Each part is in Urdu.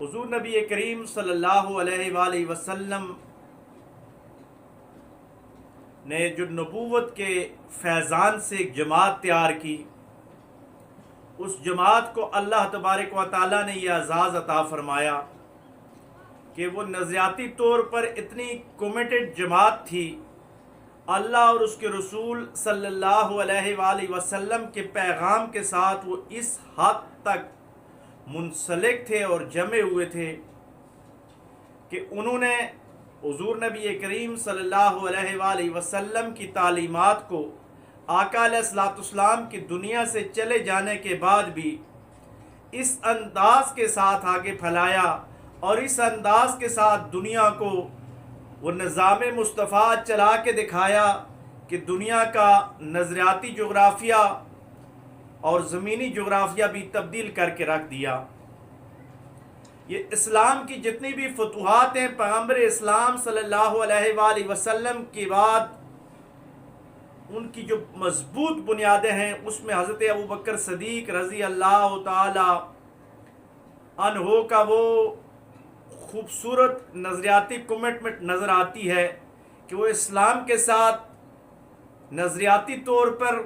حضور نبی کریم صلی اللہ علیہ وآلہ وسلم نے جو نبوت کے فیضان سے ایک جماعت تیار کی، اس جماعت کو اللہ تبارک و تعالیٰ نے یہ اعزاز عطا فرمایا کہ وہ نظریاتی طور پر اتنی کمیٹڈ جماعت تھی، اللہ اور اس کے رسول صلی اللہ علیہ وآلہ وسلم کے پیغام کے ساتھ وہ اس حد تک منسلک تھے اور جمے ہوئے تھے کہ انہوں نے حضور نبی کریم صلی اللہ علیہ وآلہ وسلم کی تعلیمات کو آقا علیہ الصلوۃ والسلام کی دنیا سے چلے جانے کے بعد بھی اس انداز کے ساتھ آگے پھیلایا اور اس انداز کے ساتھ دنیا کو وہ نظام مصطفیٰ چلا کے دکھایا کہ دنیا کا نظریاتی جغرافیہ اور زمینی جغرافیہ بھی تبدیل کر کے رکھ دیا۔ یہ اسلام کی جتنی بھی فتوحات ہیں پیغمبر اسلام صلی اللہ علیہ وآلہ وسلم کے بعد ان کی جو مضبوط بنیادیں ہیں اس میں حضرت ابوبکر صدیق رضی اللہ تعالی عنہ کا وہ خوبصورت نظریاتی کمٹمنٹ نظر آتی ہے کہ وہ اسلام کے ساتھ نظریاتی طور پر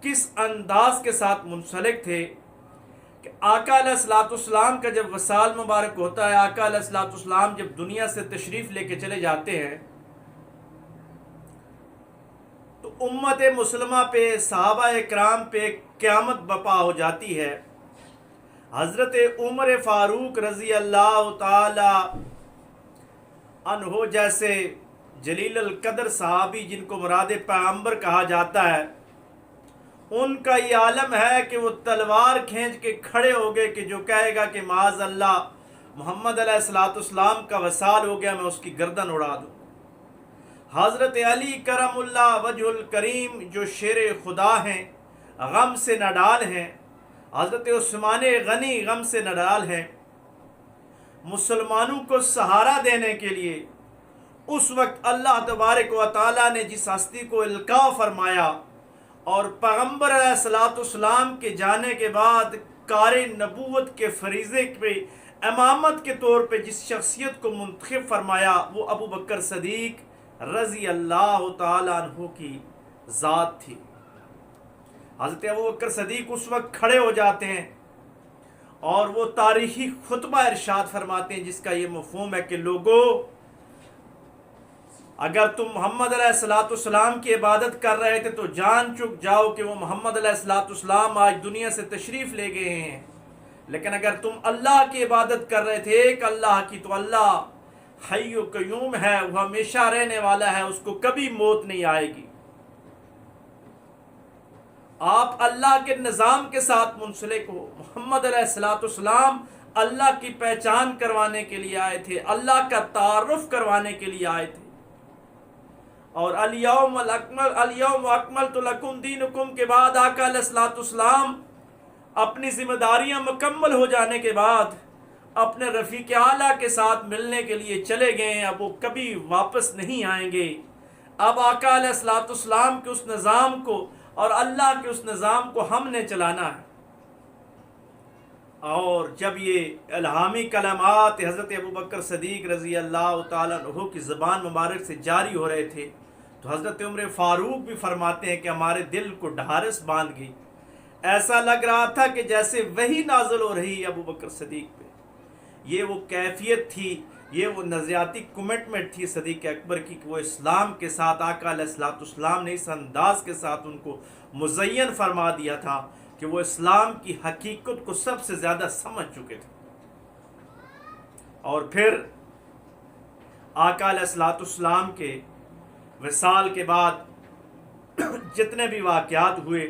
کس انداز کے ساتھ منسلک تھے کہ آقا علیہ الصلوۃ والسلام کا جب وصال مبارک ہوتا ہے، آقا علیہ الصلوۃ والسلام جب دنیا سے تشریف لے کے چلے جاتے ہیں تو امت مسلمہ پہ، صحابہ اکرام پہ قیامت بپا ہو جاتی ہے۔ حضرت عمر فاروق رضی اللہ تعالی عنہ جیسے جلیل القدر صحابی جن کو مراد پیغمبر کہا جاتا ہے، ان کا یہ عالم ہے کہ وہ تلوار کھینچ کے کھڑے ہو گئے کہ جو کہے گا کہ معاذ اللہ محمد علیہ الصلوۃ والسلام کا وصال ہو گیا، میں اس کی گردن اڑا دوں۔ حضرت علی کرم اللہ وجہ الکریم جو شیر خدا ہیں، غم سے نڈال ہیں، حضرت عثمان غنی غم سے نڈال ہیں، مسلمانوں کو سہارا دینے کے لیے اس وقت اللہ تبارک و تعالیٰ نے جس ہستی کو القاء فرمایا اور پیغمبر علیہ الصلوۃ والسلام کے جانے کے بعد کار نبوت کے فریضے پہ امامت کے طور پہ جس شخصیت کو منتخب فرمایا وہ ابوبکر صدیق رضی اللہ تعالیٰ عنہ کی ذات تھی۔ حضرت ابوبکر صدیق اس وقت کھڑے ہو جاتے ہیں اور وہ تاریخی خطبہ ارشاد فرماتے ہیں جس کا یہ مفہوم ہے کہ لوگوں، اگر تم محمد علیہ الصلوۃ والسلام کی عبادت کر رہے تھے تو جان چک جاؤ کہ وہ محمد علیہ الصلوۃ والسلام آج دنیا سے تشریف لے گئے ہیں، لیکن اگر تم اللہ کی عبادت کر رہے تھے ایک اللہ کی تو اللہ حی و قیوم ہے، وہ ہمیشہ رہنے والا ہے، اس کو کبھی موت نہیں آئے گی۔ آپ اللہ کے نظام کے ساتھ منسلک ہو۔ محمد علیہ الصلوۃ والسلام اللہ کی پہچان کروانے کے لیے آئے تھے، اللہ کا تعارف کروانے کے لیے آئے تھے، اور الیوم اکملت لکم دینکم کے بعد آقا علیہ الصلوۃ والسلام اپنی ذمہ داریاں مکمل ہو جانے کے بعد اپنے رفیق اعلیٰ کے ساتھ ملنے کے لیے چلے گئے ہیں، اب وہ کبھی واپس نہیں آئیں گے۔ اب آقا علیہ الصلوۃ والسلام کے اس نظام کو اور اللہ کے اس نظام کو ہم نے چلانا ہے۔ اور جب یہ الہامی کلمات حضرت ابوبکر صدیق رضی اللہ تعالیٰ عنہ کی زبان مبارک سے جاری ہو رہے تھے تو حضرت عمر فاروق بھی فرماتے ہیں کہ ہمارے دل کو ڈھارس باندھ گئی، ایسا لگ رہا تھا کہ جیسے وہی نازل ہو رہی ہے ابوبکر صدیق پہ۔ یہ وہ کیفیت تھی، یہ وہ نظریاتی کمٹمنٹ تھی صدیق اکبر کی کہ وہ اسلام کے ساتھ آقا علیہ الصلوۃ والسلام نے اس انداز کے ساتھ ان کو مزین فرما دیا تھا کہ وہ اسلام کی حقیقت کو سب سے زیادہ سمجھ چکے تھے۔ اور پھر آقا علیہ الصلوۃ والسلام کے وصال کے بعد جتنے بھی واقعات ہوئے،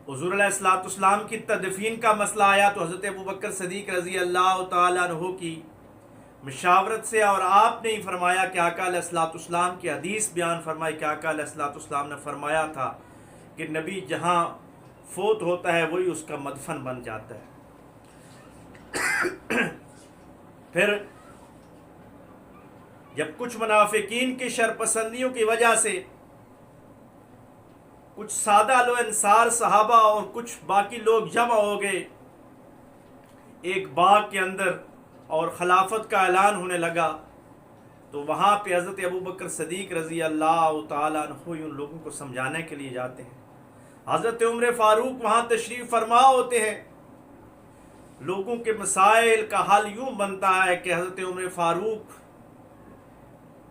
حضور علیہ الصلوۃ والسلام کی تدفین کا مسئلہ آیا تو حضرت ابوبکر صدیق رضی اللہ تعالیٰ عنہ کی مشاورت سے اور آپ نے ہی فرمایا کہ آقا علیہ الصلوۃ والسلام کی حدیث بیان فرمائی کہ آقا علیہ الصلوۃ والسلام نے فرمایا تھا کہ نبی جہاں فوت ہوتا ہے وہی اس کا مدفن بن جاتا ہے۔ پھر جب کچھ منافقین کی شرپسندیوں کی وجہ سے کچھ سادہ لو انصار صحابہ اور کچھ باقی لوگ جمع ہو گئے، ایک باغ کے اندر اور خلافت کا اعلان ہونے لگا تو وہاں پہ حضرت ابوبکر صدیق رضی اللہ تعالیٰ عنہ ان لوگوں کو سمجھانے کے لیے جاتے ہیں. حضرت عمر فاروق وہاں تشریف فرما ہوتے ہیں. لوگوں کے مسائل کا حل یوں بنتا ہے کہ حضرت عمر فاروق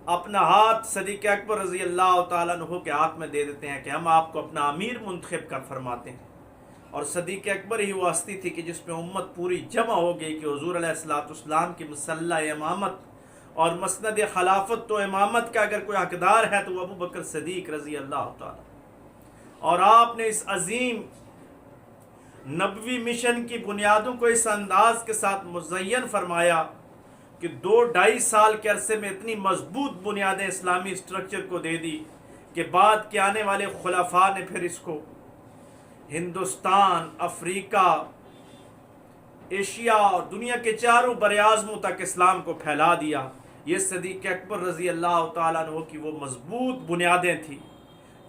اپنا ہاتھ صدیق اکبر رضی اللہ تعالیٰ عنہ کے ہاتھ میں دے دیتے ہیں کہ ہم آپ کو اپنا امیر منتخب کر فرماتے ہیں. اور صدیق اکبر ہی وہ ہستی تھی کہ جس میں امت پوری جمع ہو گئی کہ حضور علیہ السلام کی مسلح امامت اور مسند خلافت تو امامت کا اگر کوئی حقدار ہے تو وہ ابو بکر صدیق رضی اللہ تعالیٰ. اور آپ نے اس عظیم نبوی مشن کی بنیادوں کو اس انداز کے ساتھ مزین فرمایا کہ 2-2.5 سال کے عرصے میں اتنی مضبوط بنیادیں اسلامی اسٹرکچر کو دے دی کہ بعد کے آنے والے خلفاء نے پھر اس کو ہندوستان، افریقہ، ایشیا اور دنیا کے چاروں براعظموں تک اسلام کو پھیلا دیا. یہ صدیق اکبر رضی اللہ تعالیٰ عنہ کی وہ مضبوط بنیادیں تھیں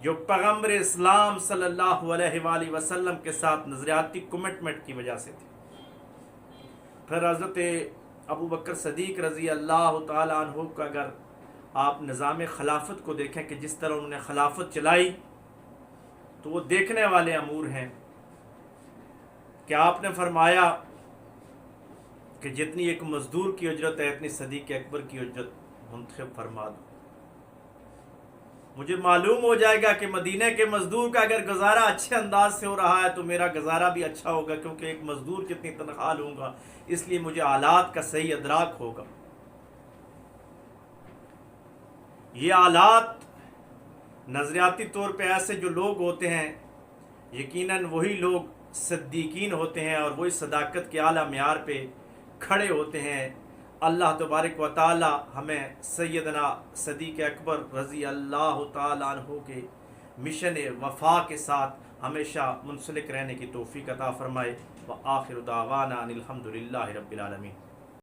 جو پیغمبر اسلام صلی اللہ علیہ وآلہ وسلم کے ساتھ نظریاتی کمٹمنٹ کی وجہ سے تھی. پھر حضرت ابو بکر صدیق رضی اللہ تعالیٰ عنہ کا اگر آپ نظام خلافت کو دیکھیں کہ جس طرح انہوں نے خلافت چلائی تو وہ دیکھنے والے امور ہیں کہ آپ نے فرمایا کہ جتنی ایک مزدور کی اجرت ہے اتنی صدیق اکبر کی اجرت منتخب فرما دو. مجھے معلوم ہو جائے گا کہ مدینہ کے مزدور کا اگر گزارا اچھے انداز سے ہو رہا ہے تو میرا گزارا بھی اچھا ہوگا، کیونکہ ایک مزدور جتنی تنخواہ لوں گا اس لیے مجھے آلات کا صحیح ادراک ہوگا. یہ آلات نظریاتی طور پہ ایسے جو لوگ ہوتے ہیں یقیناً وہی لوگ صدیقین ہوتے ہیں اور وہی صداقت کے اعلیٰ معیار پہ کھڑے ہوتے ہیں. اللہ تبارک و تعالی ہمیں سیدنا صدیق اکبر رضی اللہ تعالیٰ عنہ کے مشن وفا کے ساتھ ہمیشہ منسلک رہنے کی توفیق عطا فرمائے. وآخر دعوانا ان الحمد للہ رب العالمین.